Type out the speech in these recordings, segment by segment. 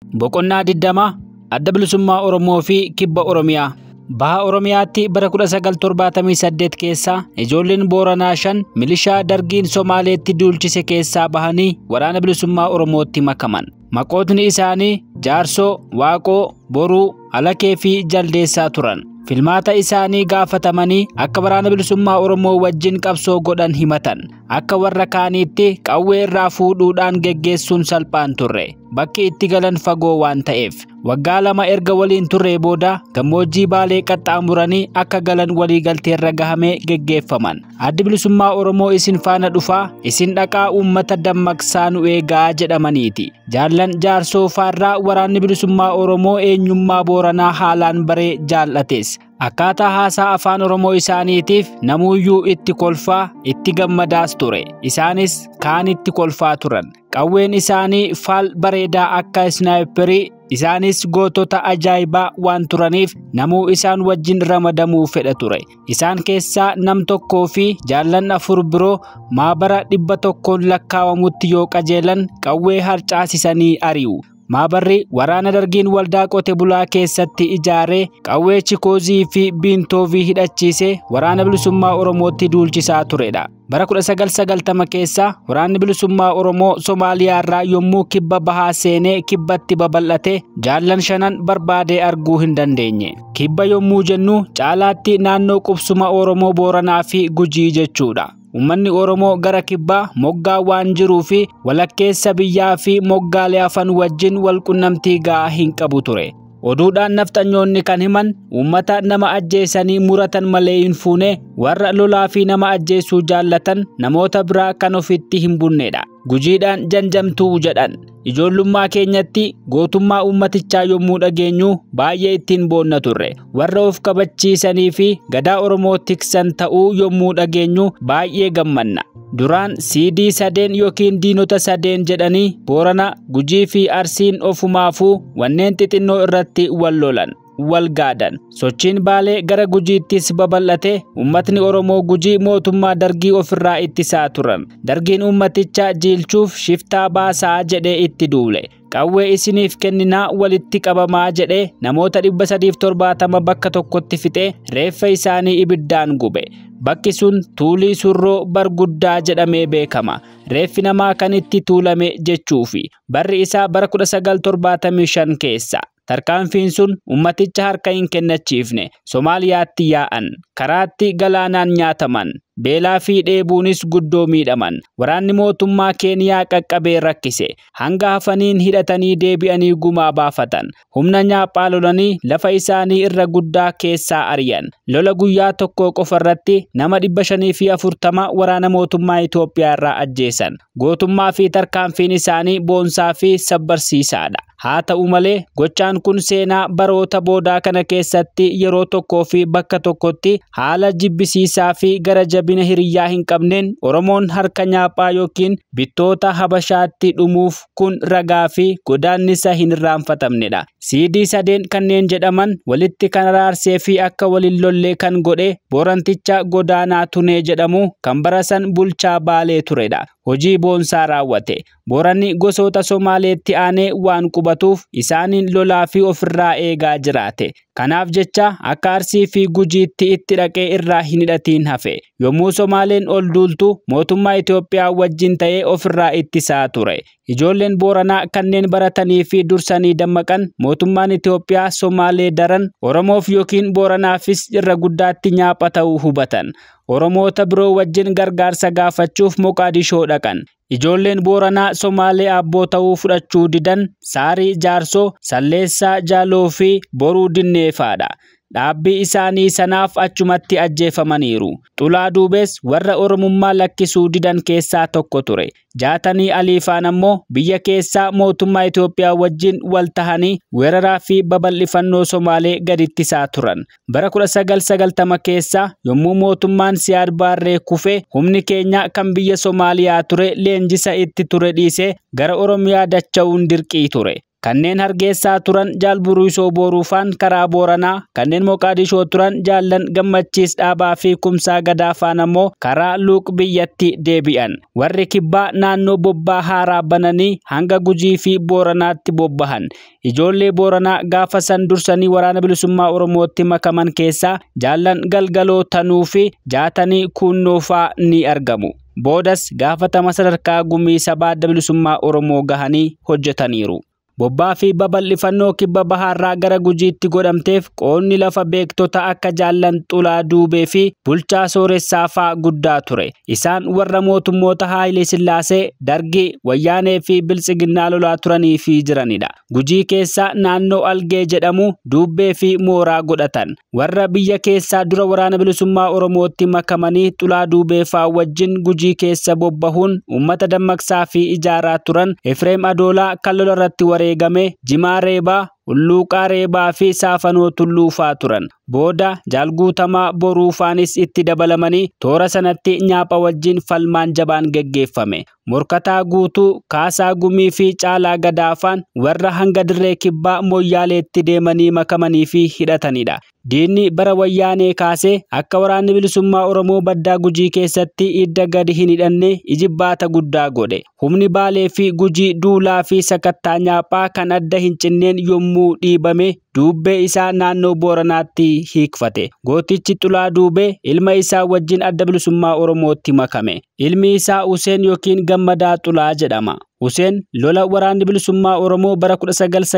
Boqonnaa 20 Adda Bilisummaa Oromoo fi Kibba Oromiyaa. Baha Oromiyaatti bara 1978 keessa ijoolleen Booranaa 5 milishaa Dargiin Somaaleetti duulchise keessaa bahanii waraana bilisummaa Oromootti makaman. Maqootni isaanii Jaarsoo, Waaqoo, Boruu, Alakee fi Jaldeessaa turan. Filmaata isaanii gaafatamanii akka waraana bilisummaa Oromoo wajjin qabsoo godhan himatan. Akka warra kaaniitti qawwee irraa fuudhuudhaan geggeessuun salphaan turre. Bakki itti galan fagoo waan ta'eef waggaa 2 erga waliin turre booda gammoojjii Baalee qaxxaamuranii akka galan waliigalteerra gahamee geggeeffaman. Addi Bilisummaa Oromoo isin faana dhufaa, isin dhaqaa uummata dammaqsaa nu eegaa jedhamaniiti. Jaallan Jaarsoo faarraa waraanni bilisummaa Oromoo eenyummaa Booranaa haalaan baree jaallates. Akkaataa haasaa afaan Oromoo isaaniitiif namuuyyuu itti kolfaa, itti gammadaas ture. Isaanis kaan itti kolfaa turan. Qawween isaanii faal bareedaa akka snaayiperii, isaanis gootota ajaa'ibaa waan turaniif namuu isaan wajjin ramadamuu fedha ture. Isaan keessaa nam tokkoo fi jaallan 4 biroo maabara 100 lakkaawamutti yoo qajeelan qawwee harcaasisanii ari'u. Maabarri waraana Dargiin waldaa qote bulaa keessatti ijaaree qawwee Chikoozii fi Biintoovii hidhachiise waraana bilisummaa Oromootti duulchisaa turedha. Bara 1990 keessa waraanni bilisummaa Oromoo Somaaliyaa irraa yommuu kibba bahaa seenee kibbatti babal'ate jaallan 5 barbaadee arguu hin dandeenye. Kibba yommuu jennu caalaatti naannoo qubsuma Oromoo Booranaa fi Gujii jechuudha. Uummanni Oromoo gara kibbaa moggaa waan jiruu fi walakkeessa biyyaa fi moggaalee hafan wajjin walqunnamtii gahaa hin qabu ture. Oduudhaan nafxanyoonni kan himan uummata nama ajjeesanii muratan malee hin fuune warra lolaa fi nama ajjeesuu jaallatan namoota biraa kan ofitti hin bunnedha. Gujiidhaan janjamtuu jedhan. Ijoollummaa keenyatti gootummaa uummatichaa yommuu dhageenyu baay'ee ittiin boonna turre. Warra of kabachiisanii fi gadaa Oromoo tiksan ta'uu yommuu dhageenyu baay'ee gammanna. Duraan CD 3 yookiin diinota 3 jedhanii Boorana, Gujii fi Arsiin ofumaafuu wanneen xixinnoo irratti wal lolan. Wal gaadan. Sochiin Baalee gara Gujiittis babal'ate uummatni Oromoo Gujii mootummaa Dargii ofirraa ittisaa turan. Dargiin uummaticha jiilchuuf shiftaa baasaa jedhee itti duule. Qawwee isiniif kenninaa walitti qabamaa jedhee namoota 370 bakka tokkotti fixee reeffa isaanii ibiddaan gube. Bakki sun Tuulii Surroo Barguddaa jedhamee beekama. Reeffi namaa kan itti tuulame jechuufi. Barri isaa bara 1975 keessa. Tarkaanfiin sun ummaticha harka hin kennachiifne. Somaaliyaatti yaa'an, karaatti galaanaan nyaataman, beelaa fi dheebuunis guddoo miidhaman. Waraanni mootummaa Keeniyaa qaqqabee rakkise. Hanga hafaniin hidhatanii deebi'anii gumaa baafatan. Humna nyaaphaa lolanii lafa isaanii irra guddaa keessaa ari'an. Lola guyyaa tokko qofarratti nama 540 waraana mootummaa Itoophiyaa irraa ajjeesan. Gootummaa fi tarkaanfiin isaanii boonsaa fi sabbarsiisaadha. Haa ta'u malee gochaan kun seenaa baroota boodaa kana keessatti yeroo tokkoo fi bakka tokkotti haala jibbisiisaa fi gara jabina hiriyyaa hin qabneen Oromoon harka nyaaphaa yookiin bittoota Habashaatti dhumuuf kun ragaa fi godaannisa hin irraanfatamnedha. CD 3 kanneen jedhaman walitti kan araarsee fi akka waliin lollee kan godhe Booranticha Godaanaa Tunee jedhamu kan barasan bulchaa Baalee turedha. Hojii boonsaa raawwate. Booranni gosoota Somaaleetti aanee waan qubatuuf isaaniin lolaa fi ofirraa eegaa jiraate. Kanaaf jecha akka Arsii fi Gujiitti itti dhaqee irraa hin hidhatiin hafe. Yommuu Somaaleen ol duultu mootummaa Itoophiyaa wajjin ta'ee ofirraa ittisaa ture. Ijoolleen Booranaa kanneen baratanii fi dursanii dammaqan mootummaan Itoophiyaa Somaalee daran Oromoof yookiin Booranaafis irra guddaatti nyaapha ta'uu hubatan. Oromoota biroo wajjin gargaarsa gaafachuuf Moqaadishoo dhaqan. Ijoolleen Booranaa Somaalee abboo ta'uu fudhachuu didan Saarii Jaarsoo, Salleessaa Jaaloo fi Boruu Dinneefaadha. Dhaabbii isaanii sanaaf achumatti ajjeefamaniiru. Xulaa Duubees warra Oromummaa lakkisuu didan keessaa tokko ture. Jaatanii Aliifaan ammoo biyya keessaa mootummaa Itoophiyaa wajjin wal tahanii weeraraa fi babal'ifannoo Somaalee gadittisaa turan. Bara 1990 keessa yommuu mootummaan Siyaad Baarree kufe humni keenya kan biyya Somaaliyaa ture leenjisa itti ture dhiisee gara Oromiyaa dacha'uun dirqii ture. Kanneen Hargeysaa turan Jaal Buruusoo Booruufaan karaa Booranaa, kanneen Moqaadishoo turan Jaallan Gammachiis Dhaabaa fi Kumsaa Gadaafaan ammoo karaa Luuq biyyatti deebi'an. Warri kibbaa naannoo bobbaa haaraa bananii hanga Gujii fi Booranaatti bobbahan. Ijoollee Booranaa gaafa san dursanii waraana bilisummaa Oromootti makaman keessaa Jaallan Galgaloo Tanuu fi Jaatanii Kunnoofaa ni argamu. Boodas gaafatama sadarkaa gumii sabaa adda bilisummaa Oromoo gahanii hojjetaniiru. Bobbaa fi babal'ifannoo kibba bahaarraa gara Gujiitti godhamteef qoonni lafa beektota akka Jaallan Xulaa Duubee fi Bulchaa Sooressaa fa'aa guddaa ture. Isaan warra mootummoota Haayilee Sillaasee, Dargii, Wayyaanee fi Biltsiginnaa lolaa turanii fi jiranidha. Gujii keessa naannoo Algee jedhamu Duubbee fi Mooraa godhatan. Warra biyya keessaa dura waraana bilisummaa Oromootti makamanii Xulaa Duubee fa'aa wajjin Gujii keessa bobbahuun uummata dammaqsaa fi ijaaraa turan Efreem Adoolaa kan lola irratti wareegame, Jimaa Reebaa, Hulluuqaa Reebaa fi Saafanoo Tulluufaa turan. Booda Jaal Guutamaa Boruufaanis itti dabalamanii toora sanatti nyaapha wajjin falmaan jabaan geggeeffame. Morkataa Guutuu, Kaasaa Gumii fi Caalaa Gadaafaan warra hanga dirree kibbaa Moyyaaleetti deemanii makamanii fi hidhatanidha. Diinni bara Wayyaanee kaasee akka waraanni bilisummaa Oromoo baddaa Gujii keessatti idda gadi hin hidhanne ijibbaata guddaa godhe. Humni Baalee fi Gujii duulaa fi sakattaa nyaaphaa kan adda hin cinneen yommuu dhiibame Duubbee isaa naannoo Booranaatti hiikfate. Gootichi Xulaa Duubee ilma isaa wajjin adda bilisummaa Oromootti makame. Ilmi isaa Huseen yookiin Gammadaa Xulaa jedhama. Huseen lola waraanni bilisummaa Oromoo bara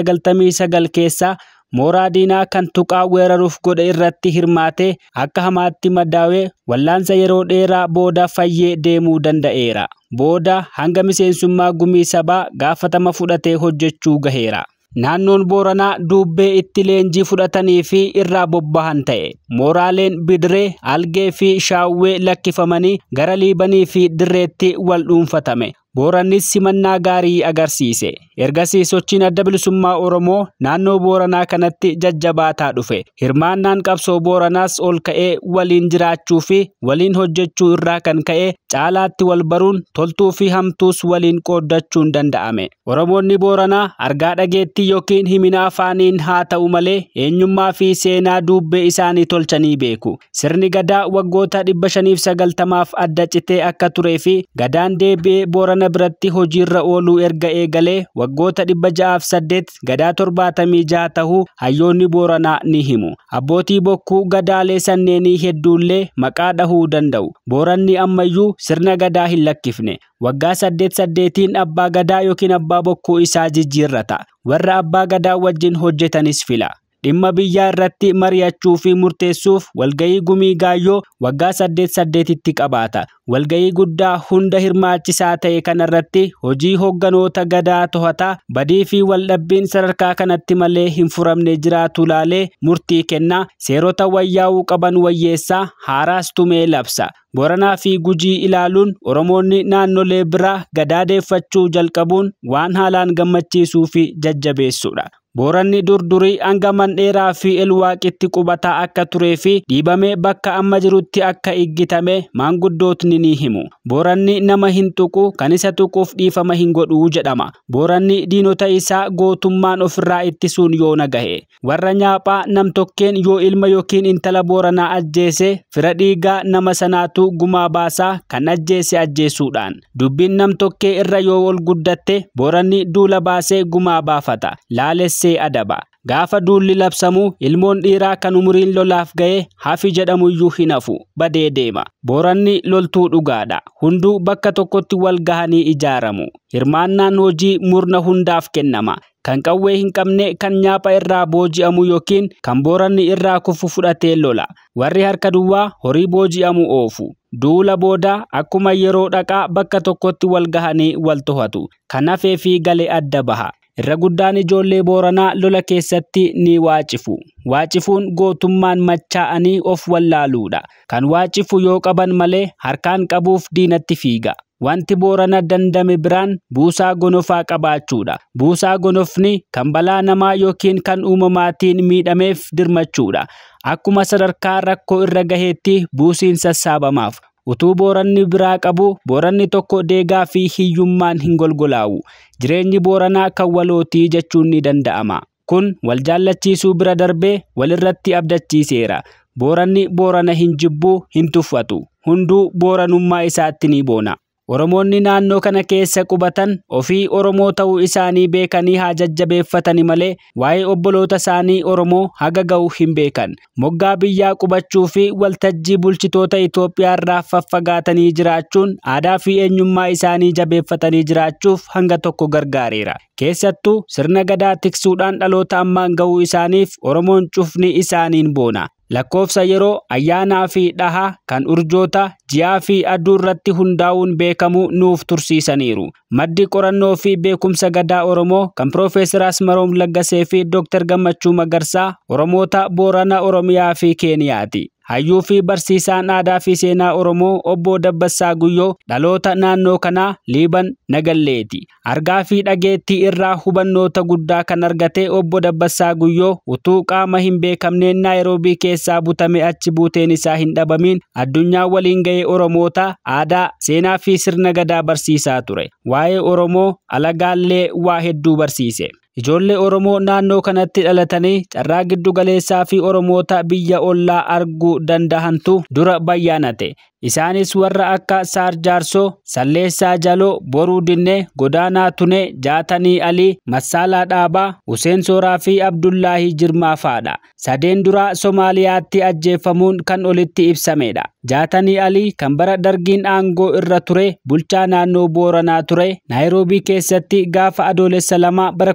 1999 keessa mooraa diinaa kan tuqaa weeraruuf godhe irratti hirmaatee akka hamaatti madaawee wallaansa yeroo dheeraa booda fayyee deemuu danda'eera. Booda hanga miseensummaa gumii sabaa gaafatama fudhatee hojjechuu gaheera. Naannoon Booranaa Duubbee itti leenjii fudhatanii fi irraa bobbahan ta'e. Mooraaleen Bidiree, Algee fi Shaawwee lakkifamanii gara Liibanii fi Dirreetti wal dhuunfatame. Boorannis simannaa gaarii agarsiise. Ergasii sochiin adda bilisummaa Oromoo naannoo Booranaa kanatti jajjabaataa dhufe. Hirmaannaan qabsoo Booranaas ol ka'ee waliin jiraachuu fi waliin hojjechuu irraa kan ka'e caalaatti wal baruun toltuu fi hamtuus waliin qooddachuun danda'ame. Oromoonni Booranaa argaa dhageettii yookiin himina afaaniin haa ta'u malee eenyummaa fi seenaa Duubbee isaanii tolchanii beeku. Sirni gadaa waggoota 590f adda citee akka turee fi gadaan deebi'ee Boorana biratti hojiirra ooluu erga eegalee waggoota 608 gadaa 76 ta'uu hayyoonni Booranaa ni himu. Abbootii bokkuu gadaalee sanneenii hedduullee maqaa dhahuu danda'u. Booranni ammayyuu sirna gadaa hin lakkifne. Waggaa 8-8tiin abbaa gadaa yookiin abbaa bokkuu isaa jijjiirrata. Warra abbaa gadaa wajjin hojjetanis fila. Dhimma biyyaa irratti mari'achuu fi murteessuuf walgayii gumii gaayyoo waggaa 8-8tti qabaata. Walgayii guddaa hunda hirmaachisaa ta'e kanarratti hojii hogganoota gadaa to'ataa badii fi waldhabbiin sadarkaa kanatti malee hin furamne jiraatu laalee murtii kennaa, seerota wayyaa'uu qaban wayyeessaa, haaraas tumee labsa. Booranaa fi Gujii ilaaluun Oromoonni naannolee biraa gadaadeeffachuu jalqabuun waan haalaan gammachiisuu fi jajjabeessuudha. Booranni durdurii hanga mandheeraa fi elwaaqitti qubataa akka turee fi dhiibamee bakka amma jirutti akka iggitame maanguddootni ni himu. Booranni nama hin tuqu kan isa tuquuf dhiifama hin godhuu jedhama. Booranni diinota isaa gootummaan ofirraa ittisuun yoo nagahe. Warra nyaaphaa nam-tokkeen yoo ilma yookiin intala Booranaa ajjeese fira dhiigaa nama sanaatu gumaa baasaa kan ajjeese ajjeesuudhaan. Dubbiin nam-tokkee irra yoo ol guddatte Booranni duula baasee gumaa baafata. Laalessee adaba. Gaafa duulli labsamu ilmoon dhiiraa kan umuriin lolaaf ga'e hafi jedhamuyyuu hin hafu badee deema. Booranni loltuu dhugaadha. Hunduu bakka tokkotti wal gahanii ijaaramu. Hirmaannaan hojii murna hundaaf kennama. Kan qawwee hin qabne kan nyaapha irraa booji'amu yookiin kan Booranni irraa kufu fudhatee lola. Warri harka duwwaa horii booji'amu oofu. Duula booda akkuma yeroo dhaqaa bakka tokkotti wal gahanii wal to'atu. Kan hafee fi galee adda baha. Irra guddaan ijoollee Booranaa lola keessatti ni waacifu. Waacifuun gootummaan machaa'anii of wallaaluudha. Kan waacifu yoo qaban malee harkaan qabuuf diinatti fiiga. Wanti Boorana dandame biraan buusaa gonofaa qabaachuudha. Buusaa gonofni kan balaa namaa yookiin kan uumamaatiin miidhameef dirmachuudha. Akkuma sadarkaa rakkoo irra gaheetti buusiin sassaabamaaf. Utuu Booranni biraa qabu Booranni tokko deegaa fi hiyyummaan hin golgolaa'u. Jireenyi Booranaa kan walootii jechuun ni danda'ama. Kun wal jaallachiisuu bira darbee walirratti abdachiiseera. Booranni Boorana hin jibbu, hin tuffatu. Hunduu Booranummaa isaatti ni boona. Oromoonni naannoo kana keessa qubatan ofii Oromoo ta'uu isaanii beekanii haa jajjabeeffatani malee waa'ee obboloota isaanii Oromoo haga ga'u hin beekan. Moggaa biyyaa qubachuu fi waltajjii bulchitoota Itoophiyaa irraa faffagaatanii jiraachuun aadaa fi eenyummaa isaanii jabeeffatanii jiraachuuf hanga tokko gargaareera. Keessattuu sirna gadaa tiksuudhaan dhaloota ammaan ga'uu isaaniif Oromoon cufni isaaniin boona. Lakkoofsa yeroo ayyaanaa fi dhahaa kan urjoota ji'aa fi aduu irratti hundaa'uun beekamu nuuf tursiisaniiru. Maddi qorannoo fi beekumsa gadaa Oromoo kan Profeesar Asmaroom Laggasee fi Dr. Gammachuu Magarsaa Oromoota Boorana, Oromiyaa fi Keeniyaati. Hayyuu fi barsiisaan aadaa fi seenaa Oromoo obbo Dabbasaa Guyyoo dhaloota naannoo kanaa Liiban Nagalleeti. Argaa fi dhageettii irraa hubannoota guddaa kan argate obbo Dabbasaa Guyyoo utuu qaama hin beekamneen Naayiroobii keessaa butame achi buuteen isaa hin dhabamin addunyaa waliin ga'ee Oromoota aadaa, seenaa fi sirna gadaa barsiisaa ture. Waa'ee Oromoo alagaallee waa hedduu barsiise. Ijoollee Oromoo naannoo kanatti dhalatanii carraa giddu galeessaa fi Oromoota biyya ollaa arguu danda'antu dura bayyaanate. Isaanis warra akka Saar Jaarsoo, Salleessaa Jaloo, Boruu Dinnee, Godaanaa Tunee, Jaatanii Alii, Massaalaa Dhaabaa, Huseen Sooraa fi Abdullaahii Jirmaa fa'aadha. Sadeen duraa Somaaliyaatti ajjeefamuun kan olitti ibsamedha. Jaatanii Alii kan bara Dargiin aangoo irra ture bulchaa naannoo Booranaa ture. Naayiroobii keessatti gaafa Adoolessa 2 bara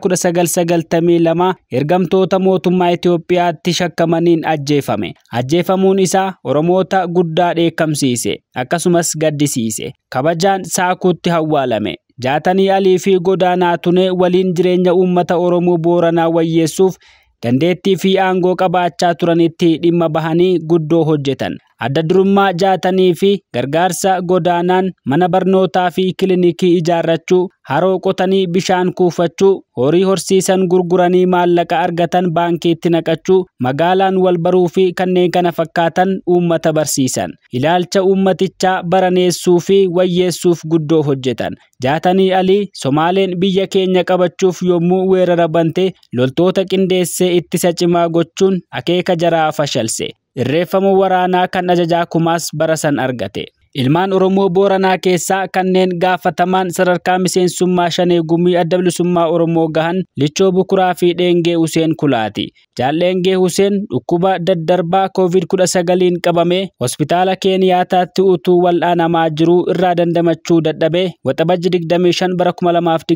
1992 ergamtoota mootummaa Itoophiyaatti shakkamaniin ajjeefame. Ajjeefamuun isaa Oromoota guddaa dheekkamsiise. Akkasumas gaddisiise. Kabajaan saakuutti hawwaalame. Jaatanii Alii fi Godaanaa Tunee waliin jireenya uummata Oromoo Booranaa wayyeessuuf dandeettii fi aangoo qabaachaa turanitti dhimma bahanii guddoo hojjetan. Adda durummaa Jaatanii fi gargaarsa Godaanaan mana barnootaa fi kilinikii ijaarrachuu, haroo qotanii bishaan kuufachuu, horii horsiisan gurguranii maallaqa argatan baankiitti naqachuu, magaalaan wal baruu fi kanneen kana fakkaatan uummata barsiisan. Ilaalcha uummatichaa baraneessuu fi wayyeessuuf guddoo hojjetan. Jaatanii Alii Somaaleen biyya keenya qabachuuf yommuu weerara bante loltoota qindeessee ittisa cimaa gochuun akeeka jaraa fashalse. Irreeffama waraanaa kan ajajaa kumaas barasan argate. Ilmaan Oromoo Booranaa keessaa kanneen gaafatamaan sadarkaa miseensummaa Shanee Gumii Adda Bilisummaa Oromoo gahan Lichoo Bukuraa fi Dheengee Huseen Kulaati. Jaalleengee Huseen dhukkuba daddarbaa COVID-19 qabamee hospitaala Keeniyaataatti utuu wal'aanamaa jiru irraa dandamachuu dadhabee waxabajji 25 bara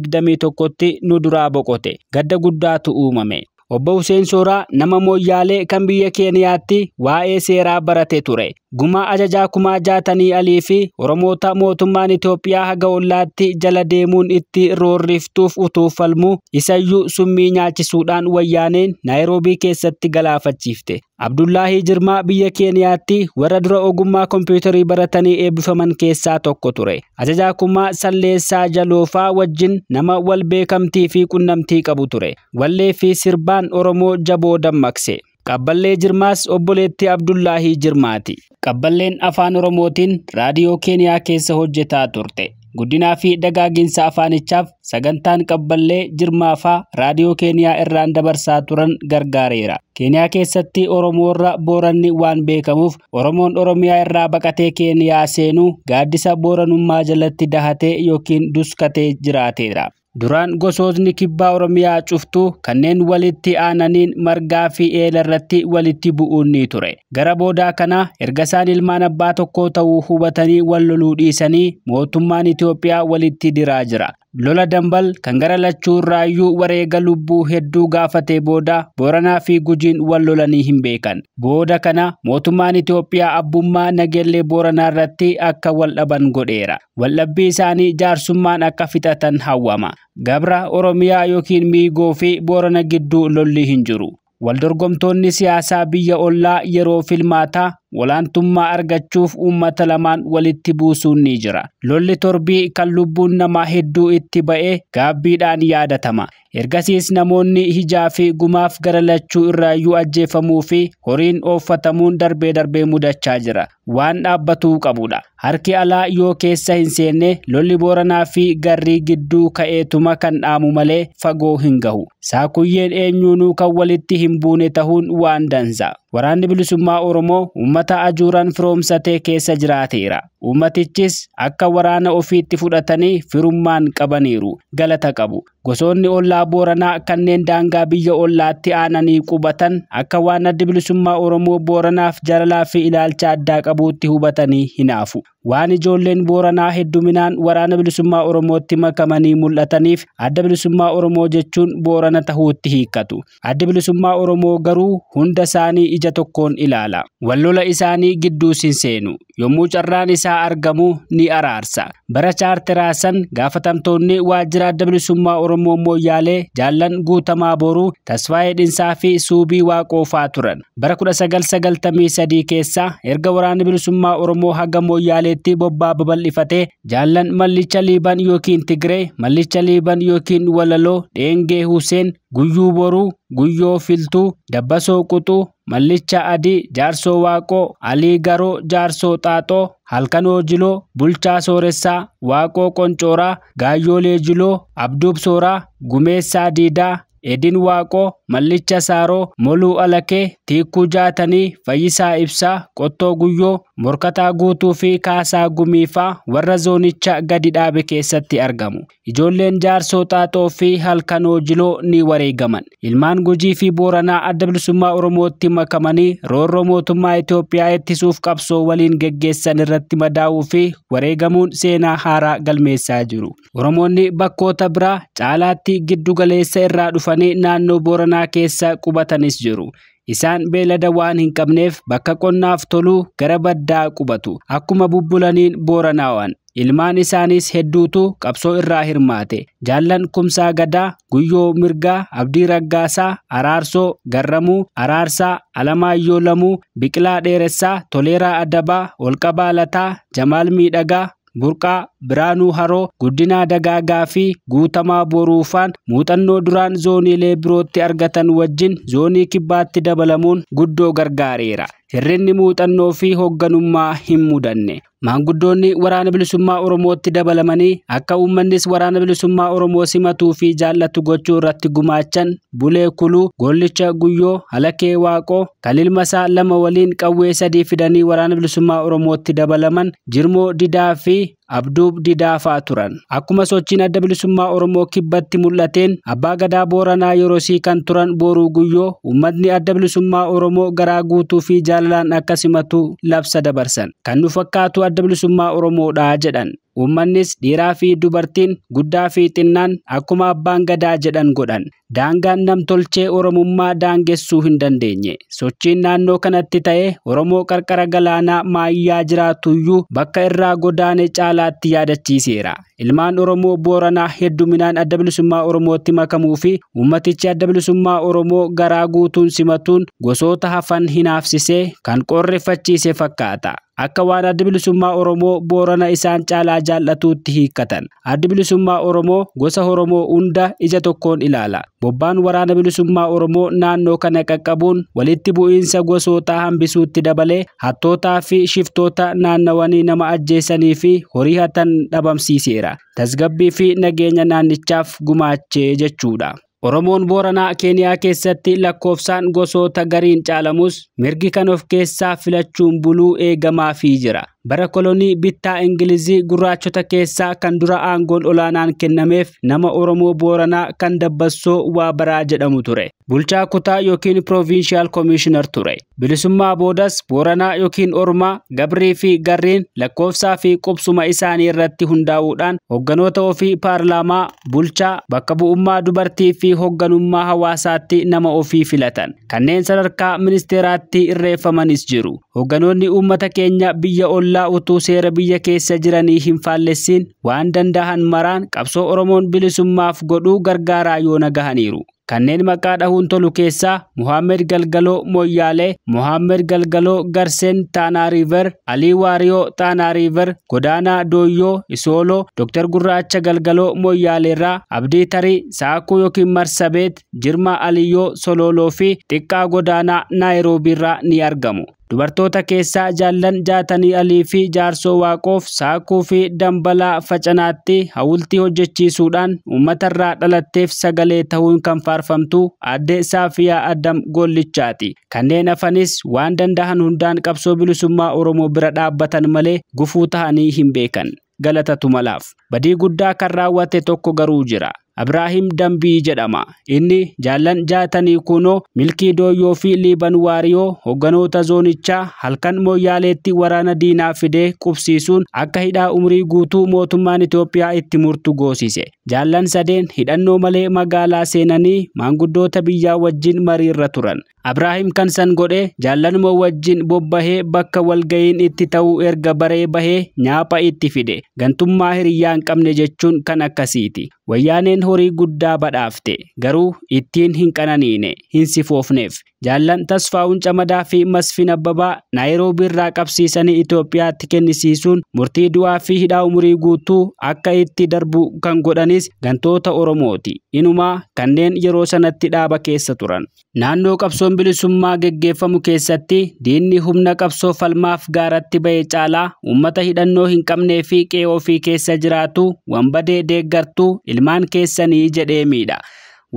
2021tti nu duraa boqote. Gadda guddaatu uumame. Obbo Huseen Sooraa nama Mooyyaalee kan biyya Keeniyaatti waa'ee seeraa barate ture. Gumaa ajajaa kumaa Jaatanii Alii fi Oromoota mootummaan Itoophiyaa haga ollaatti jala deemuun itti roorriftuuf utuu falmuu isayyuu summii nyaachisuudhaan wayyaaneen Naayiroobii keessatti galaafachiifte. Abdullaahii Jirmaa biyya Keeniyaatti warra dura ogummaa kompiitarii baratanii eebbifaman keessaa tokko ture. Ajajaa kumaa Salleessaa Jaloofaa wajjin nama wal beekamtii fi qunnamtii qabu ture. Wallee fi sirbaan Oromoo jaboo dammaqse. Qabballee Jirmaas obboleettii Abdullaahii Jirmaati. Qabballeen afaan Oromootiin raadiyoo Keeniyaa keessa hojjetaa turte. Guddinaa fi dagaaginsa afaanichaaf sagantaan Qabballee Jirmaafaa raadiyoo Keeniyaa irraan dabarsaa turan gargaareera. Keeniyaa keessatti Oromoorra Booranni waan beekamuuf Oromoon Oromiyaa irraa baqatee Keeniyaa seenuu gaaddisa Booranummaa jalatti dahatee yookiin duskatee jiraateera. Duraan gosootni kibbaa Oromiyaa cuftuu kanneen walitti aananiin margaa fi eela irratti walitti bu'uun ni ture. Gara boodaa kana erga isaan ilmaan abbaa tokkoo ta'uu hubatanii wal loluu dhiisanii mootummaan Itoophiyaa walitti diraa jira. Lola dambal kan gara lachuu irraayyuu wareega lubbuu hedduu gaafatee booda Booranaa fi Gujiin wal lolanii hin beekan. Booda kana mootummaan Itoophiyaa abbummaa Nageellee Booranaa irratti akka wal dhaban godheera. Waldhabbii isaanii jaarsummaan akka fixatan hawwama. Gabra Oromiyaa yookiin Miigoo fi Boorana gidduu lolli hin jiru. Waldorgomtoonni siyaasaa biyya ollaa yeroo filmaataa walaantummaa argachuuf uummata lamaan walitti buusuun ni jira. Lolli torbii kan lubbuun namaa hedduu itti ba'e gaabbiidhaan yaadatama. Ergasiis namoonni hijaa fi gumaaf gara lachuu irraayyuu ajjeefamuu fi horiin ooffatamuun darbee mudachaa jira. Waan dhaabbatuu qabudha. Harki alaa yoo keessa hin seenne lolli Booranaa fi Garrii gidduu ka'eetuma kan dhaamu malee fagoo hin gahu. Saakuyyeen eenyuunuu kan walitti hin buune ta'uun waan dansa. Waraanni bilisummaa Oromoo uummata ajuuraan firoomsatee keessa jiraateera. Uummatichis akka waraana ofiitti fudhatanii firummaan qabaniiru. Galata qabu. Gosoonni ollaa Booranaa kanneen daangaa biyya ollaatti aananii qubatan akka waan adda bilisummaa Oromoo Booranaaf jaalalaa fi ilaalcha addaa qabuutti hubatanii hinaafu. Waan ijoolleen Booranaa hedduminaan waraana bilisummaa Oromootti makamanii mul'ataniif adda bilisummaa Oromoo jechuun Boorana tahuutti hiikkatu. Adda bilisummaa Oromoo garuu hunda isaanii ija tokkoon ilaala. Wallola isaanii gidduus hin seenu. Yommuu carraan isaa argamu ni araarsa. Bara chaarteraasan gaafatamtoonni waajjira adda bilisummaa Oromoo Mooyyaalee Jaallan Guutamaa Boruu, Tasfaayee Dhinsaa fi Suubii Waaqoofaa turan. Bara 1993 keessa erga waraanni bilisummaa Oromoo haga Mooyyaaleetti bobbaa babal'ifatee Jaallan Mallicha Liiban yookiin Tigree, Mallicha Liiban yookiin Walaloo, Dheengee Huseen, Guyyuu Boruu, Guyyoo Filtuu, Dabbasoo Quxuu, Mallicha Adii, Jaarsoo Waaqoo, Alii Garoo, Jaarsoo Xaaxoo, Halkanoo Jiloo, Bulchaa Sooressaa, Waaqoo Qoncooraa, Gaayyoolee Jiloo, Abduub Sooraa, Gumeessaa Diidaa, Edin Waaqoo, Mallicha Saaroo, Moluu Alakee, Tiikuu Jaatanii, Fayyisaa Ibsaa, Qottoo Guyyoo, Morkataa Guutuu fi Kaasaa Gumiifaa warra zoonicha gadi dhaabe keessatti argamu. Ijoolleen Jaarsoo Xaaxoo fi Halkanoo Jiloo ni wareegaman. Ilmaan Gujii fi Booranaa adda bilisummaa Oromootti makamanii roorroo mootummaa Itoophiyaa ittisuuf qabsoo waliin geggeessan irratti madaa'uu fi wareegamuun seenaa haaraa galmeessaa jiru. Oromoonni bakkoota biraa caalaatti giddu galeessa irraa dhufanii naannoo Booranaa keessa qubatanis jiru. Isaan beelada waan hin qabneef bakka qonnaaf toluu gara baddaa qubatu. Akkuma bubbulaniin Booranaawwan. Ilmaan isaanis hedduutu qabsoo irraa hirmaate. Jaallan Kumsaa Gadaa, Guyyoo Mirgaa, Abdii Raggaasaa, Araarsoo, Garramuu, Araarsaa, Alamaayyoo Lamuu, Biqilaa Dheeressaa, Toleeraa Adabaa, Olqabaa Lataa, Jamaal Miidhagaa, Burqaa, Biraanuu Haroo, Guddinaa Dagaagaa fi Guutamaa Boruufaan muuxannoo duraan zooniilee birootti argatan wajjin zoonii kibbaatti dabalamuun guddoo gargaareera. Hirrinni muuxannoo fi hoogganummaa hin mudanne. Maanguddoonni waraana bilisummaa Oromootti dabalamanii akka uummannis waraana bilisummaa Oromoo simatuu fi jaallatu gochuu irratti gumaachan Bulee Kuluu, Gollicha Guyyoo, Halakee Waaqoo, Kalilmasaa lama waliin qawwee 3 fidanii waraana bilisummaa Oromootti dabalaman Jirmoo Didaa fi Abduub Didaafaa turan. Akkuma sochiin adda bilisummaa Oromoo kibbatti mul'ateen Abbaa Gadaa Booranaa Yerosii kan turan Booruu Guyyoo uummatni adda bilisummaa Oromoo garaa guutuu fi jaalalaan akka simatu labsa dabarsan. Kan nu fakkaatu adda bilisummaa Oromoodhaa jedhan. Uummannis dhiiraa fi dubartiin guddaa fi xinnaan akkuma Abbaan Gadaa jedhan godhan. Daangaan namtolchee Oromummaa daangessuu hin dandeenye. Sochiin naannoo kanatti ta'e Oromoo qarqara galaanaa maayyaa jiraatuyyuu bakka irraa godaane caalaatti yaadachiiseera. Ilmaan Oromoo Booranaa hedduminaan adda bilisummaa Oromootti makamuu fi uummatichi adda bilisummaa Oromoo garaa guutuun simatuun gosoota hafan hinaafsisee kan qorreeffachiise fakkaata. Akka waan adda bilisummaa Oromoo Boorana isaan caalaa jaallatuutti hiikkatan. Adda bilisummaa Oromoo gosa Oromoo hunda ija tokkoon ilaala. Bobbaan waraana bilisummaa Oromoo naannoo kana qaqqabuun walitti bu'iinsa gosoota hambisuutti dabalee hattootaa fi shiftoota naannawanii nama ajjeesanii fi horii hatan dhabamsiiseera. Tasgabbii fi nageenya naannichaaf gumaachee jechuudha. Oromoon Booranaa Keeniyaa keessatti lakkoofsaan gosoota gariin caalamus mirgi kan of keessaa filachuun buluu eegamaafii jira. Bara kolonii bittaa Ingilizii gurraachota keessaa kan dura aangoon olaanaan kennameef nama Oromoo Booranaa kan Dabbassoo Waabaraa jedhamu ture. Bulchaa kutaa yookiin Provincial Commissioner ture. Bilisummaa boodas Booranaa yookiin Ormaa, Gabrii fi Garriin lakkoofsaa fi qubsuma isaanii irratti hundaa'uudhaan hogganoota ofii paarlaamaa, bulchaa, bakka bu'ummaa dubartii fi hoogganummaa hawaasaatti nama ofii filatan. Kanneen sadarkaa ministeeraatti irreeffamanis jiru. Hogganoonni uummata keenya biyya ollaa utuu seera biyya keessa jiranii hin faallessin waan danda'an maraan qabsoo Oromoon bilisummaaf godhuu gargaaraa yoo nagahaniiru. Kanneen maqaa dhahuun tolu keessaa Muhammed Galgaloo Moyyaalee, Muhammed Galgaloo Garseen Taanaa Riiver, Alii Waariyoo Taanaa Riiver, Godaanaa Dooyyoo Isooloo, Dr. Gurraacha Galgaloo Moyyaaleerraa, Abdii Tarii Saakuu yookiin Marsabeet, Jirmaa Aliyyoo Sololoo fi Xiqqaa Godaanaa Naayiroobiirraa ni argamu. Dubartoota keessaa Jaallan Jaatanii Alii fi Jaarsoo Waaqoof Saakuu fi Dambalaa Facanaatti hawultii hojjechiisuudhaan uummatarraa dhalatteef sagalee ta'uun kan faarfamtu aadde Saafiyaa Adam Gollichaati. Kanneen hafanis waan danda'an hundaan qabsoo bilisummaa Oromoo bira dhaabbatan malee gufuu ta'anii hin beekan. Galatatu malaaf. Badii guddaa kan raawwate tokko garuu jira. Abraahim Dambii jedhama. Inni Jaallan Jaatanii kunoo Milkii Dooyyoo fi Liiban Waariyoo hogganoota zoonichaa halkan Moyyaaleetti waraana diinaa fidee qubsiisuun akka hidhaa umrii guutuu mootummaan Itoophiyaa itti murtu goosise. Jaallan sadeen hidhannoo malee magaalaa seenanii maanguddoota biyyaa wajjin mariirra turan. Abraahim kan san godhe Jaallanuma wajjin bobbahee bakka walgayiin itti ta'uu erga baree bahee nyaapha itti fide. Gantummaa hiriyyaan qabne jechuun kan akkasiiti. Wayyaaneen horii guddaa badhaafte garuu ittiin hin qananiine hin sifoofneef. Jaallan Tasfaa'uun Camadaa fi Masfin Abbabaa Naayiroobiirraa qabsiisanii Itoophiyaatti kennisiisuun murtii du'aa fi hidhaa umurii guutuu akka itti darbu kan godhanis gantoota Oromooti. Inumaa kanneen yeroo sanatti dhaaba keessa turan. Naannoo qabsoon bilisummaa geggeeffamu keessatti diinni humna qabsoo falmaaf gaaratti ba'e caalaa uummata hidhannoo hin qabnee fi qe'ee ofii keessa jiraatu wanbadee deeggartuu ilmaan keessanii jedhee miidha.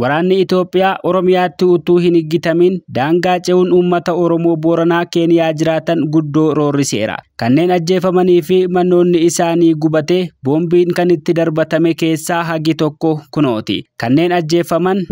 Waraanni Itoophiyaa Oromiyaatti utuu hin higgitamin daangaa ce'uun uummata Oromoo Booranaa Keeniyaa jiraatan guddoo roorriseera. Kanneen ajjeefamanii fi mannoonni isaanii gubate boombiin kan itti darbatame keessaa hagi tokko kunooti. Kanneen ajjeefaman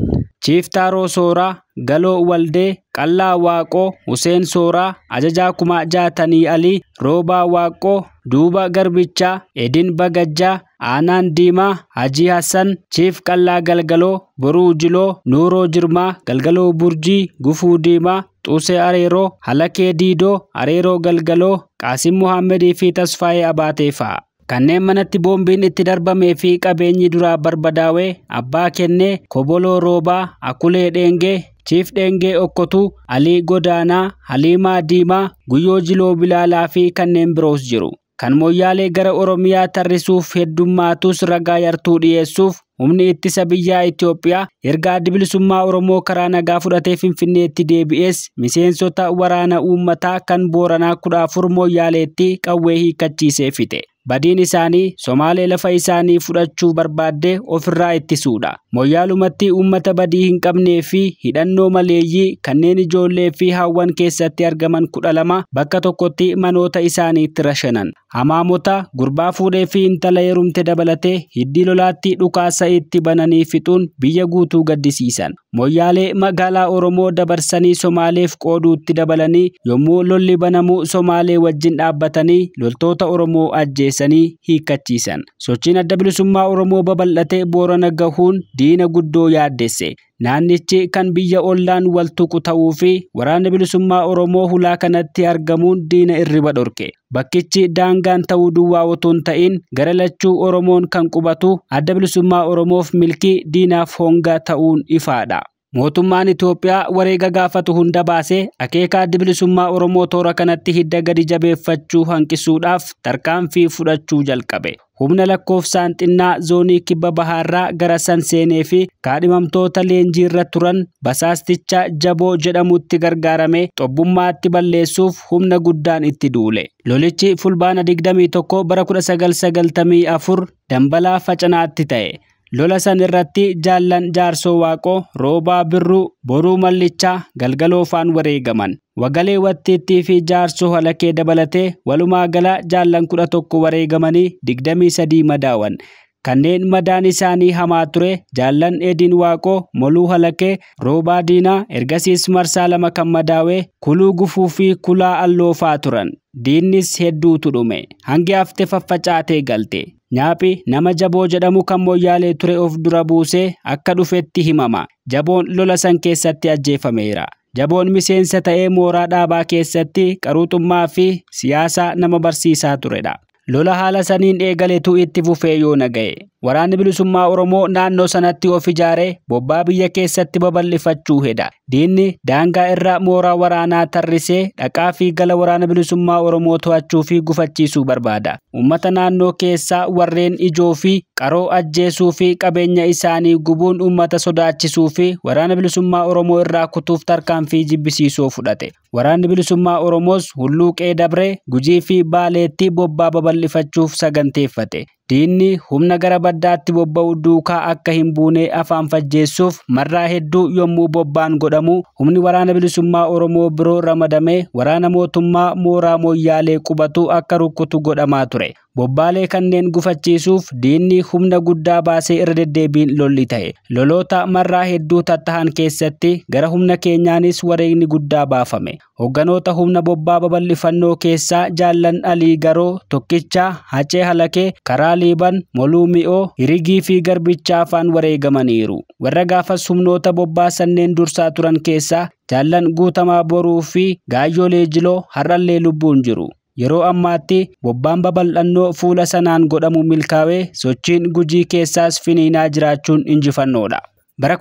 Chiiftaaroo Sooraa, Galoo Waldee, Qallaa Waaqoo, Huseen Sooraa, Ajajaa Kumaa Jaatanii Alii, Roobaa Waaqoo, Duuba Garbichaa, Edin Bagajjaa, Aanaan Diimaa, Hajii Hassan, Chiif Qallaa Galgaloo, Boruu Jiloo, Nuuroo Jirmaa, Galgaloo Burjii, Gufuu Diimaa, Xuusee Areeroo, Halakee Diidoo, Areeroo Galgaloo, Qaasim Muhammedii fi Tasfaayee Abaatee fa'a. Kanneen manatti boombiin itti darbamee fi qabeenyi duraa barbadaawee Abbaa Kennee, Koboloo Roobaa, Akulee Dheengee, Chiif Dheengee Okkotuu, Alii Godaanaa, Haliimaa Diimaa, Guyyoo Jiloo Bilaalaa fi kanneen biroos jiru. Kan Moyyaalee gara Oromiyaa tarrisuuf heddummaatus ragaa yartuu dhiyeessuuf humni ittisa biyyaa Itoophiyaa erga adda bilisummaa Oromoo karaa nagaa fudhatee Finfinneetti deebi'es miseensota waraana uummataa kan Booranaa 14 Moyyaaleetti qawwee hiikkachiisee fixe. Badiin isaanii Somaalee lafa isaanii fudhachuu barbaadde ofirraa ittisuudha. Moyyaalumatti uummata badii hin qabnee fi hidhannoo maleeyyii kanneen ijoollee fi hawwan keessatti argaman 12 bakka tokkotti manoota isaaniitti rashanan. Hamaamota gurbaa fuudhee fi intala heerumte dabalatee hiddii lolaatti dhukaasa itti bananii fixuun biyya guutuu gaddisiisan. Moyyaalee magaalaa Oromoo dabarsanii Somaaleef qooduutti dabalanii yommuu lolli banamuu Somaalee wajjin dhaabbatanii loltoota Oromoo ajjeesanii hiikkachiisan. Sochiin adda bilisummaa Oromoo babal'atee Boorana gahuun diina guddoo yaaddesse. Naannichi kan biyya ollaan wal tuqu ta'uu fi waraanni bilisummaa Oromoo hulaa kanatti argamuun diina irriba dhorke. Bakkichi daangaan ta'uu duwwaa otoo hin ta'in gara lachuu Oromoon kan qubatu adda bilisummaa Oromoof milkii diinaaf honga ta'uun ifaadha. Mootummaan Itoophiyaa wareega gaafatu hunda baasee akeeka adda bilisummaa Oromoo toora kanatti hidda gadi jabeeffachuu hanqisuudhaaf tarkaanfii fudhachuu jalqabe. Humna lakkoofsaan xinnaa zoonii kibba bahaarraa gara san seenee fi kaadhimamtoota leenjiirra turan basaasticha Jaboo jedhamutti gargaaramee xobbummaatti balleessuuf humna guddaan itti duule. Lolichi fulbaana 21 bara 1994 Dambalaa Facanaatti ta'e. Lola san irratti Jaallan Jaarsoo Waaqoo, Roobaa Birruu, Boruu Mallichaa, Galgaloo faan wareegaman. Wagalee Wattiittii fi Jaarsoo Halakee dabalatee walumaa gala Jaallan 11 wareegamanii 23 madaawan. Kanneen madaan isaanii hamaa ture Jaallan Edin Waaqoo, Moluu Halakee, Roobaa Diinaa, ergasiis marsaa lama kan madaawee Kuluu Gufuu fi Kulaa Alloofaa turan. Diinnis hedduutu dhume. Hangi hafte faffacaatee galte. Nyaaphi nama Jaboo jedhamu kan Moyyaalee ture of dura buusee akka dhufetti himama. Jaboon lola san keessatti ajjeefameera. Jaboon miseensa ta'ee mooraa dhaabaa keessatti qaruuxummaa fi siyaasa nama barsiisaa turedha. Lola haala saniin eegaletu itti fufee yoo naga'e. Waraanni bilisummaa Oromoo naannoo sanatti of ijaaree bobbaa biyya keessatti babal'ifachuu hedha. Diinni daangaa irraa mooraa waraanaa tarrisee dhaqaa fi gala waraana bilisummaa Oromoo to'achuu fi gufachiisuu barbaada. Uummata naannoo keessaa warreen ijoo fi qaroo ajjeesuu fi qabeenya isaanii gubuun uummata sodaachisuu fi waraana bilisummaa Oromoo irraa kutuuf tarkaanfii jibbisiisoo fudhate. Waraanni bilisummaa Oromoos hulluuqee dabree Gujii fi Baaleetti bobbaa babal'ifachuuf saganteeffate. Diinni humna gara baddaatti bobba'u duukaa akka hin buune afaan fajjeessuuf marraa hedduu yommuu bobbaan godhamu humni waraana bilisummaa Oromoo biroo ramadamee waraana mootummaa mooraa Moyyaalee qubatu akka rukkutu godhamaa ture. Bobbaalee kanneen gufachiisuuf diinni humna guddaa baasee irra deddeebiin lolli ta'e. Loloota marraa hedduu tattahan keessatti gara humna keenyaanis wareegni guddaa baafame. Hogganoota humna bobbaa babal'ifannoo keessaa Jaallan Alii Garoo, Tokkichaa, Hacee Halakee, Karaa Liiban, Moluu Mi'oo, Hirigii fi Garbichaa afaan wareegamaniiru. Warra gaafas humnoota bobbaa sanneen dursaa turan keessaa Jaallan Guutamaa Boruu fi Gaayyoo Leejiloo har'allee lubbuun jiru. Yeroo ammaatti bobbaan babal'annoo fuula sanaan godhamu milkaa'ee sochiin Gujii keessaas finiinaa jiraachuun injifannoodha. Bara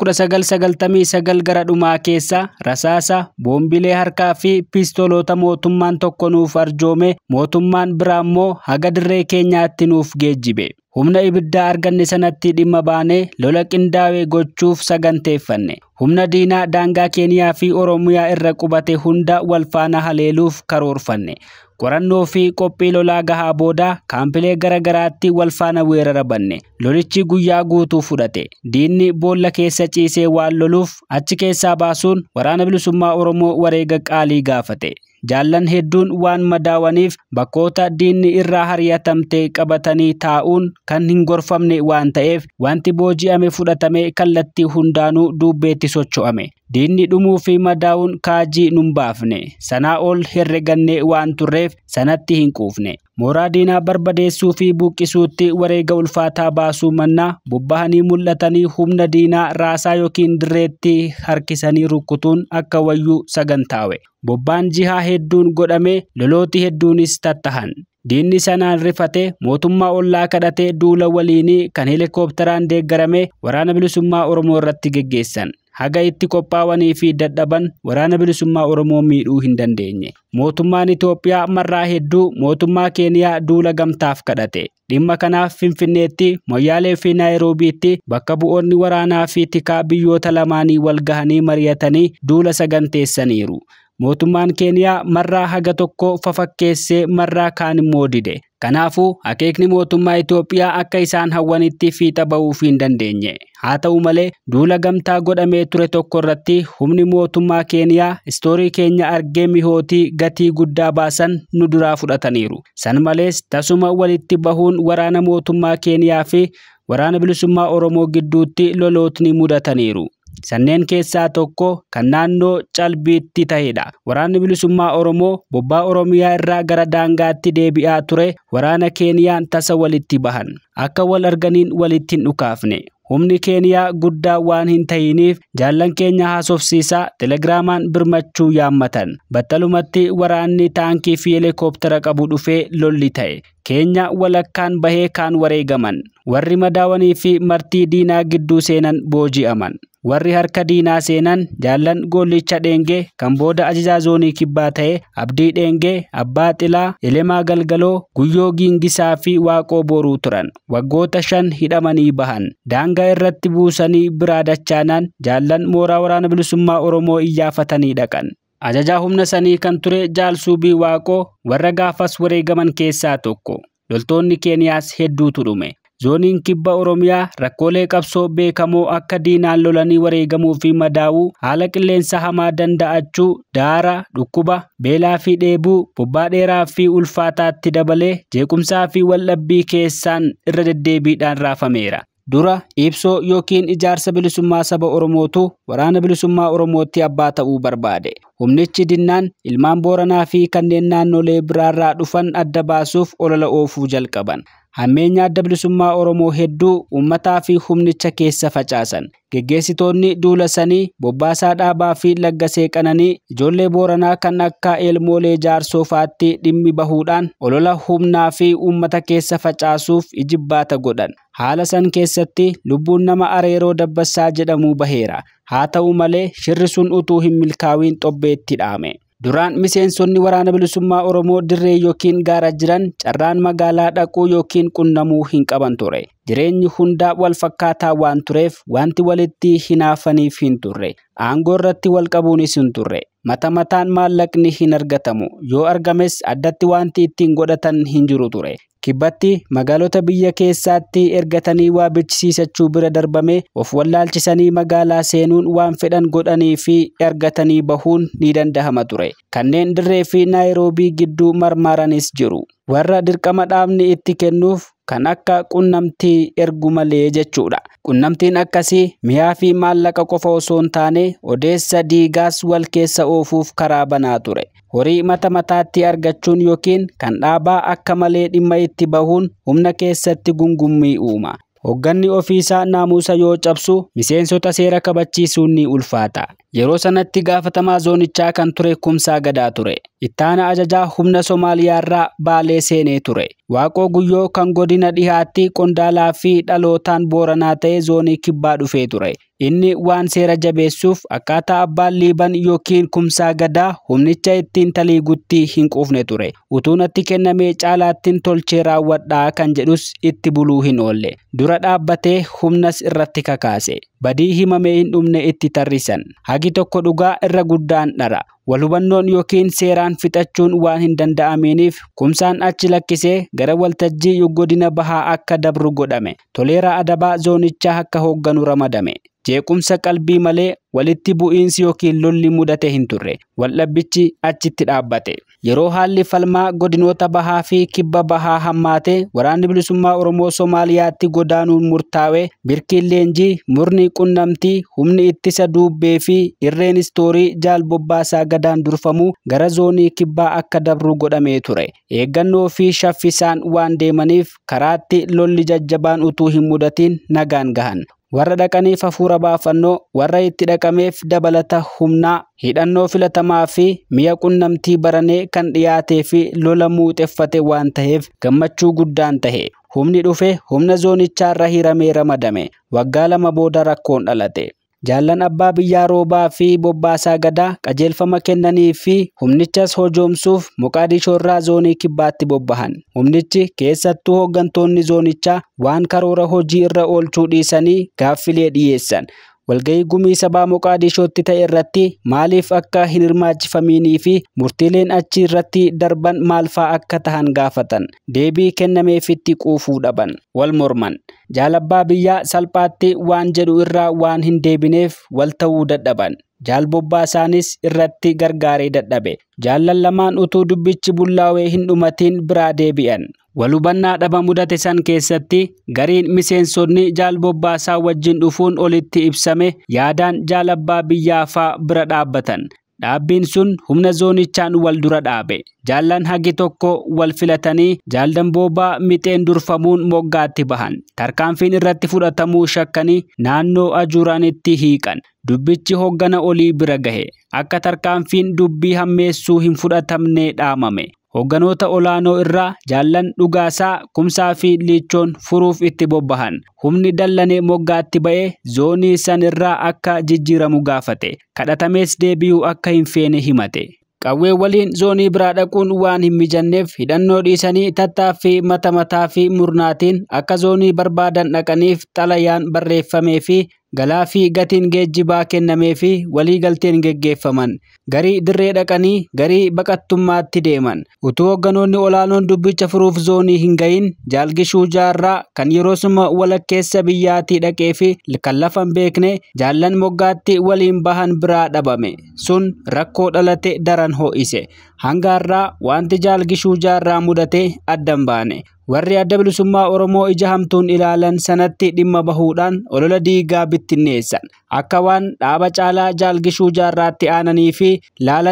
1999 gara dhumaa keessa rasaasa, boombilee harkaa fi pistoolota mootummaan tokko nuuf arjoome mootummaan biraa immoo haga dirree keenyaatti nuuf geejjibe. Humna ibiddaa arganne sanatti dhimma baanee lola qindaawee gochuuf saganteeffanne. Humna diinaa daangaa Keeniyaa fi Oromiyaa irra qubate hunda wal faana haleeluuf karoorfanne. Qorannoo fi qophii lolaa gahaa booda kaampilee garagaraatti wal faana weerara banne. Lolichi guyyaa guutuu fudhate. Diinni boolla keessa ciisee waan loluuf achi keessaa baasuun waraana bilisummaa Oromoo wareega qaalii gaafate. Jaallan hedduun waan madaawaniif bakkoota diinni irraa hariyatamte qabatanii taa'uun kan hin gorfamne waan ta'eef wanti booji'ame fudhatame kallattii hundaanuu duubbeetti socho'ame. Diinni dhumuu fi madaa'uun kaajii nun baafne. Sanaa ol herregannee waan turreef sanatti hin quufne. Mooraa diinaa barbadeessuu fi buqqisuutti wareega ulfaataa baasuu mannaa bobbahanii mul'atanii humna diinaa raasaa yookiin dirreetti harkisanii rukkutuun akka wayyuu sagantaawe. Bobbaan jihaa hedduun godhame, lolooti hedduunis tattahan. Diinni sanaan rifate mootummaa ollaa kadhatee duula waliinii kan helikoophteraan deeggarame waraana bilisummaa Oromoo irratti geggeessan. Haga itti qophaawanii fi dadhaban waraana bilisummaa Oromoo miidhuu hin dandeenye. Mootummaan Itoophiyaa marraa hedduu mootummaa Keeniyaa duula gamtaaf kadhate. Dhimma kanaaf Finfinneetti, Moyyaalee fi Naayiroobiitti bakka bu'oonni waraanaa fi tikaa biyyoota lamaanii wal gahanii mari'atanii duula saganteessaniiru. Mootummaan Keeniyaa marraa haga tokko fafakkeessee marraa kaan immoo dide. Kanaafuu akeekni mootummaa Itoophiyaa akka isaan hawwanitti fiixa ba'uuf hin dandeenye. Haa ta'u malee duula gamtaa godhamee ture tokko irratti humni mootummaa Keeniyaa istoorii keenya argee mihootii gatii guddaa baasan nu duraa fudhataniiru. San malees tasuma walitti bahuun waraana mootummaa Keeniyaa fi waraana bilisummaa Oromoo gidduutti lolootni mudataniiru. Sanneen keessaa tokko kan naannoo Calbiitti ta'edha. Waraanni bilisummaa Oromoo bobbaa Oromiyaa irraa gara daangaatti deebi'aa ture waraana Keeniyaan tasa walitti bahan. Akka wal arganiin walitti hin dhukaafne. Humni Keeniyaa guddaa waan hin ta'iniif jaallan keenya haasofsiisaa telegiraamaan birmachuu yaammatan. Battalumatti waraanni taankii fi helikoophitera qabu dhufee lolli ta'e. Keenya walakkaan bahee kaan wareegaman. Warri madaawanii fi martii diinaa gidduu seenan booji'aman. Warri harka diinaa seenan jaallan Gollicha Dheengee kan booda ajajaa zoonii kibbaa ta'e Abdii Dheengee, Abbaa Xilaa, Elemaa Galgaloo, Guyyoo Giingisaa fi Waaqoo Boruu turan. Waggoota 5 hidhamanii bahan. Daangaa irratti buusanii biraa dachaanaan jaallan mooraa waraana bilisummaa Oromoo iyyafatanii dhaqan. Ajajaa humna sanii kan ture Jaalsuubii Waaqoo warra gaafas wareegaman keessaa tokko. Loltoonni Keeniyaas hedduutu dhume. Zooniin kibba Oromiyaa rakkoolee qabsoo beekamoo akka diinaan lolanii wareegamuu fi madaa'uu, haala qilleensa hamaa danda'achuu, daara, dhukkuba, beelaa fi dheebuu, bobbaa dheeraa fi ulfaataatti dabalee jeequmsaa fi waldhabbii keessaan irra deddeebiidhaan raafameera. Dura ibsoo yookiin ijaarsa bilisummaa saba Oromootu waraana bilisummaa Oromootti abbaa ta'uu barbaade. Humnichi dinnaan ilmaan Booranaa fi kanneen naannolee biraarraa dhufan adda baasuuf olola oofuu jalqaban. hammeenya adda bilisummaa Oromoo hedduu uummataa fi humnicha keessa facaasan. Geggeessitoonni duula sanii Bobbaasaa Dhaabaa fi Laggasee Qananii ijoollee Booranaa kan akka Eelmoolee Jaarsoo fa'aatti dhimmi bahuudhaan olola humnaa fi uummata keessa facaasuuf ijibbaata godhan. Haala san keessatti lubbuun nama Areeroo Dabbasaa jedhamu baheera. Haa ta'u malee shirri sun utuu hin milkaa'in xobbeetti dhaame. Duraan miseensonni waraana bilisummaa Oromoo dirree yookiin gaara jiran carraan magaalaa dhaquu yookiin qunnamuu hin qaban ture. Jireenyi hundaa wal fakkaataa waan tureef wanti walitti hinaafaniif hin turre. Aangoo irratti wal qabuunis hin turre. Mata mataan maallaqni hin argatamu. Yoo argames addatti wanti ittiin godhatan hin jiru ture. Kibbatti magaalota biyya keessaatti ergatanii waa bichisiisachuu bira darbame of wallaalchisanii magaalaa seenuun waan fedhan godhanii fi ergatanii bahuun ni dandahama ture. Kanneen dirree fi Naayiroobii gidduu marmaranis jiru. Warra dirqama dhaabni itti kennuuf kan akka qunnamtii ergu malee jechuudha. Qunnamtiin akkasii mi'aa fi maallaqa qofa osoo hin taane odeessa diigaas wal keessa oofuuf karaa banaa ture. Horii mata mataatti argachuun yookiin kan dhaabaa akka malee dhimma itti bahuun humna keessatti gungummii uuma. Hogganni ofiisaa naamusa yoo cabsu miseensota seera kabachiisuun ni ulfaata. Yeroo sanatti gaafatamaa zoonichaa kan ture Kumsaa Gadaa ture. Ittaana ajajaa humna Somaaliyaarraa Baalee seenee ture. Waaqoo Guyyoo kan godina dhihaatti qondaalaa fi dhalootaan Booranaa ta'e zoonii kibbaa dhufee ture. Inni waan seera jabeessuuf akkaataa abbaan liiban yookiin Kumsaa Gadaa humnicha ittiin taliigutti hin quufne ture. Utuu natti kennamee caalaattiin tolchee raawwadhaa kan jedhus itti buluu hin oolle. Dura dhaabbatee humnas irratti kakaase. Badii himamee hin dhumne itti tarrisan. Hagi tokko dhugaa irra guddaan dhara. Walhubannoon yookiin seeraan fixachuun waan hin danda'aminiif Kumsaan achi lakkisee gara waltajjii godina bahaa akka dabru godhame. Toleeraa Adabaa zoonichaa akka hoogganu ramadame. Jeequmsa qalbii malee walitti bu'iinsi yookiin lolli mudate hin turre. Waldhabbichi achitti dhaabbate. Yeroo haalli falmaa godinoota bahaa fi kibba bahaa hammaate waraanni bilisummaa Oromoo Somaaliyaatti godaanuun murtaawee birkiin leenjii murni qunnamtii humni ittisa duubbee fi irreen istoorii Jaal Bobbaasaa Gadaan durfamuu gara zoonii kibbaa akka dabru godhamee ture. Eeggannoo fi shaffisaan waan deemaniif karaatti lolli jajjabaan utuu hin mudatiin nagaan gahan. Warra dhaqaniif hafuura baafannoo warra itti dhaqameef dabalata humnaa hidhannoo filatamaa fi mi'a qunnamtii baranee kan dhiyaatee fi lola muuxeffate waan ta'eef gammachuu guddaan tahe. Humni dhufe humna zoonichaarra hiramee ramadame. Waggaa 2 booda rakkoon dhalate. Jaallan abbaa biyyaa Roobaa fi Bobbaasaa Gadaa qajeelfama kennanii fi humnichas hojoomsuuf Moqaadishoorraa zoonii kibbaatti bobbahan. Humnichi keessattuu hooggantoonni zoonichaa waan karoora hojii irra oolchuu dhiisanii gaaffilee dhiyeessan. Walgahii gumii sabaa Moqaadishootti ta'e irratti maaliif akka hin hirmaachifamiinii fi murtiileen achi irratti darban maalfaa akka tahan gaafatan. Deebii kennameefitti quufuu dhaban. Wal morman. Jaalabbaa biyyaa salphaatti waan jedhu irraa waan hin deebineef wal ta'uu dadhaban. Jaal Bobbaasaanis irratti gargaaree dadhabe. Jaallan lamaan utuu dubbichi bullaawee hin dhumatiin biraa deebi'an. Walhubannaa dhaba mudate san keessatti gariin miseensonni Jaal Bobbaasaa wajjin dhufuun olitti ibsame yaadaan jaalabbaa biyyaafaa bira dhaabbatan. Dhaabbiin sun humna zoonichaan wal dura dhaabe. Jaallan hagi tokko wal filatanii Jaal Damboobaa Mixeen durfamuun moggaatti bahan. Tarkaanfiin irratti fudhatamuu shakkanii naannoo ajuuraanitti hiiqan. Dubbichi hooggana olii bira gahe. Akka tarkaanfiin dubbii hammeessuu hin fudhatamne dhaamame. Hoogganoota olaanoo irraa Jaallan Dhugaasaa, Kumsaa fi Liichoon furuuf itti bobbahan. Humni dallanee moggaatti ba'ee zoonii san irraa akka jijjiiramu gaafate. Kadhatamees deebi'uu akka hin feene himate. Qawwee waliin zoonii biraa dhaquun waan hin mijanneef hidhannoo dhiisanii tattaaffii mata mataa fi murnaatiin akka zoonii barbaadan dhaqaniif xalayaan barreeffamee fi galaa fi gatiin geejjibaa kennamee fi walii galteen geggeeffaman. Garii dirree dhaqanii garii baqattummaatti deeman. Utuu hoogganoonni olaanoon dubbicha furuuf zoonii hin gahin Jaal Gishuu Jaarraa kan yeroosuma walakkeessa biyyaatii dhaqee fi kan lafa hin beekne Jaallan moggaatti waliin bahan biraa dhabame. Sun rakkoo dhalate daran ho'ise. Hanga har'aa wanti Jaal Gishuu Jaarraa mudate addan baane. Warri adda bilisummaa Oromoo ija hamtuun ilaalan sanatti dhimma bahuudhaan olola diigaa bittinneessan. Akka waan dhaaba caalaa Jaal Gishuu Jaarraatti aananii fi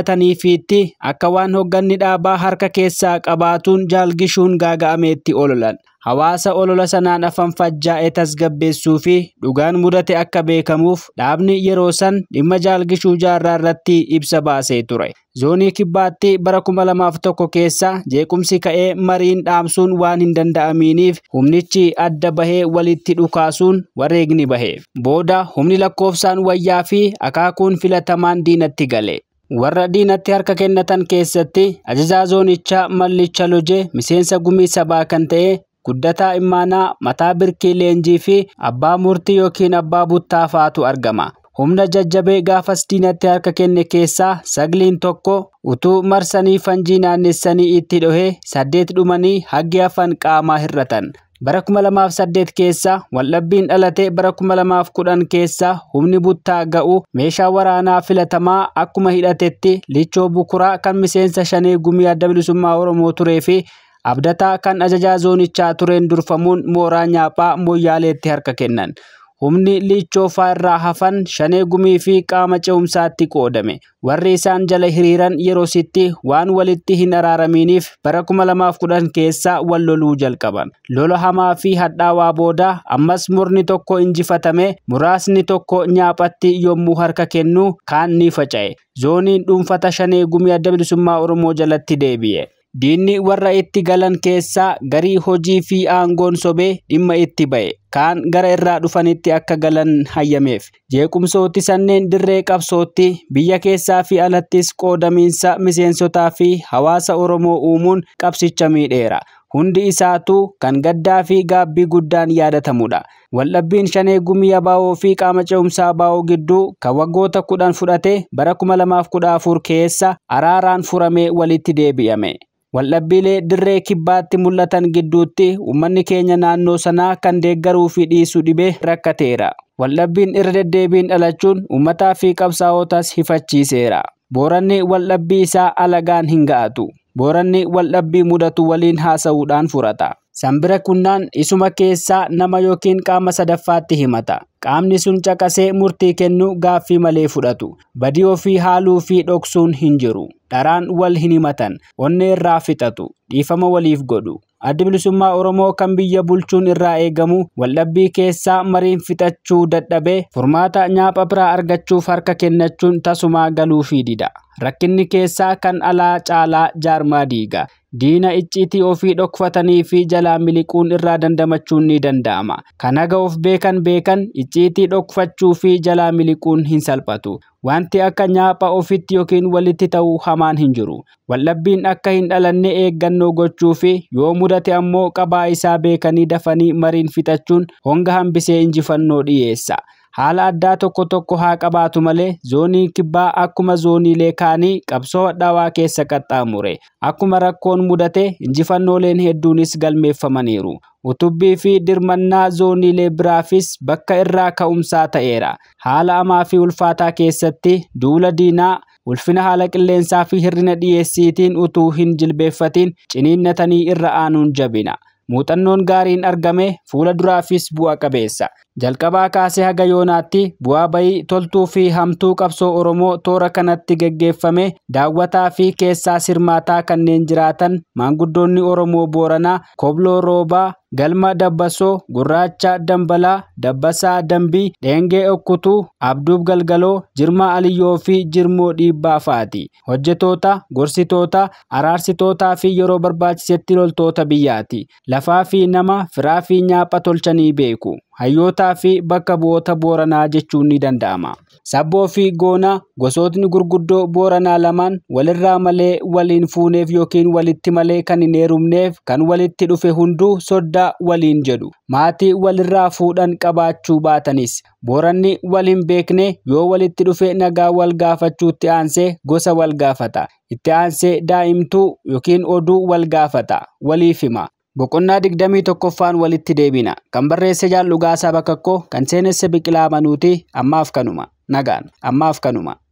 laalataniifiitti akka waan hoogganni dhaabaa harka keessaa qabaatuun Jaal Gishuun gaaga'ameetti ololan. hawaasa olola sanaan afaan fajjaa'ee tasgabbeessuu fi dhugaan mudate akka beekamuuf dhaabni yeroo san dhimma jaalgishuu jaarraa irratti ibsa baasee ture. Zoonii kibbaatti bara 2001 keessa jeequmsi ka'ee mariin dhaamsuun waan hin danda'aminiif humnichi adda bahee walitti dhukaasuun wareegni bahe. Booda humni lakkoofsaan wayyaa fi akaakuun filatamaan diinatti gale. Warra diinatti harka kennatan keessatti ajajaa zoonichaa Mallicha Lojee miseensa gumii sabaa kan ta'e Guddataa Immaanaa Mataa Birkii Leenjii fi abbaa murtii yookiin abbaa buttaa faatu argama. Humna jajjabee gaafas diinatti harka kenne keessaa sagliin tokko utuu marsanii fanjii naannessanii itti dhohee 8 dhumanii haggi hafan qaamaa hir'atan. Bara 2008 keessa waldhabbiin dhalate bara 2010 keessa humni buttaa ga'u meeshaa waraanaa filatamaa akkuma hidhatetti Lichoo Bukuraa kan miseensa Shanee Gumii Adda Bilisummaa Oromoo turee fi Abdataa kan ajajaa zoonichaa tureen durfamuun mooraa Nyaaphaa Moyyaaleetti harka kennan. Humni Lichoo irraa hafan Shanee Gumii fi qaama ce'umsaatti qoodame. Warri isaan jala hiriiran yeroo sitti waan walitti hin araaraminiif bara 2010 keessa wal loluu jalqaban. Lola hamaa fi hadhaawaa booda ammas murni tokko injifatame muraasni tokko Nyaaphatti yommuu harka kennu kaan ni faca'e. Zooniin dhuunfata Shanee Gumii Adda Bilisummaa Oromoo jalatti deebi'e. Diinni warra itti galan keessaa garii hojii fi aangoon sobee dhimma itti ba'e. Kaan gara irraa dhufanitti akka galan hayyameef. Jeequmsooti sanneen dirree qabsootti biyya keessaa fi alattis qoodamiinsa miseensotaa fi hawaasa Oromoo uumuun qabsicha miidheera. Hundi isaatu kan gaddaa fi gaabbii guddaan yaadatamudha. Waldhabbiin Shanee Gumii Abaawoo fi qaama ce'umsaa Abaawoo gidduu kan waggoota 10 fudhate bara 2014 keessa araaraan furamee walitti deebi'ame. Waldhabbiilee dirree kibbaatti mul'atan gidduutti uummanni keenya naannoo sanaa kan deeggaruu fi dhiisuu dhibee rakkateera. Waldhabbiin irra deddeebiin dhalachuun uummataa fi qabsaa'otas hifachiiseera. Booranni waldhabbii isaa alagaan hin ga'atu. Booranni waldhabbii mudatu waliin haasa'uudhaan furata. Sanbira kunnaan isuma keessaa nama yookiin qaama sadaffaatti himata. Qaamni sun caqasee murtii kennu gaaffii malee fudhatu. Badii ofii haaluu fi dhoksuun hin jiru. Dharaan wal hin himatan. Onnee irraa fixatu. Dhiifama waliif godhu. Adda Bilisummaa Oromoo kan biyya bulchuun irraa eegamu waldhabbii keessaa mariin fixachuu dadhabee furmaata Nyaapha biraa argachuuf harka kennachuun tasumaa galuu fi dida. Rakkinni keessaa kan alaa caalaa jaarmaa diiga. Diina icciitii ofii dhokfatanii fi jalaa miliquun irraa dandamachuun ni danda'ama. Kan haga of beekan icciitii dhokfachuu fi jalaa miliquun hin salphatu. Wanti akka Nyaapha ofitti yookiin walitti ta'uu hamaan hin jiru. Waldhabbiin akka hin dhalanne eeggannoo gochuu fi yoo mudate ammoo qabaa isaa beekanii dafanii mariin fixachuun honga hambisee injifannoo dhiyeessa. Haala addaa tokko haa qabaatu malee zoonii kibbaa akkuma zooniilee kaanii qabsoo hadhaawaa keessa qaxxaamure. Akkuma rakkoon mudate injifannooleen hedduunis galmeeffamaniiru. Utubbii fi dirmannaa zooniilee biraafis bakka irraa ka'umsaa ta'eera. Haala hamaa fi ulfaataa keessatti duula diinaa ulfina haala qilleensaa fi hirrina dhiyeessiitiin utuu hin jilbeeffatiin ciniinnatanii irra aanuun jabina. Muuxannoon gaariin argame fuula duraafis bu'a qabeessa. Jalqabaa kaasee haga yoonaatti bu'aa bayii toltuu fi hamtuu qabsoo Oromoo toora kanatti geggeeffame daawwataa fi keessaa sirmaataa kanneen jiraatan maanguddoonni Oromoo Booranaa Kobloo Roobaa, Galma Dabbasoo, Gurraacha Dambalaa, Dabbasaa Dambii, Dheengee Okkutuu, Abduub Galgaloo, Jirmaa Aliyyoo fi Jirmoo Dhiibbaa faati. Hojjetoota, gorsitoota, araarsitootaa fi yeroo barbaachisetti loltoota biyyaati. Lafaa fi nama firaa fi nyaapha tolchanii beeku. Hayyootaa fi bakka bu'oota Booranaa jechuun ni danda'ama. Sabboo fi Goonaa gosootni gurguddoo Booranaa lamaan walirraa malee waliin fuuneef yookiin walitti malee kan hin heerumneef kan walitti dhufe hunduu soddaa waliin jedhu. Maatii walirraa fuudhan qabaachuu baatanis Booranni wal hin beekne yoo walitti dhufe nagaa wal gaafachuutti aansee gosa wal gaafata. Itti aansee daa'imtuu yookiin oduu wal gaafata. Waliif hima. Boqonnaa 21ffaan walitti deebina. Kan barreesse Jaal Dhugaasaa Bakakkoo, kan seenesse Biqilaa Manuutii. Ammaaf kanuma.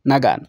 Nagaan.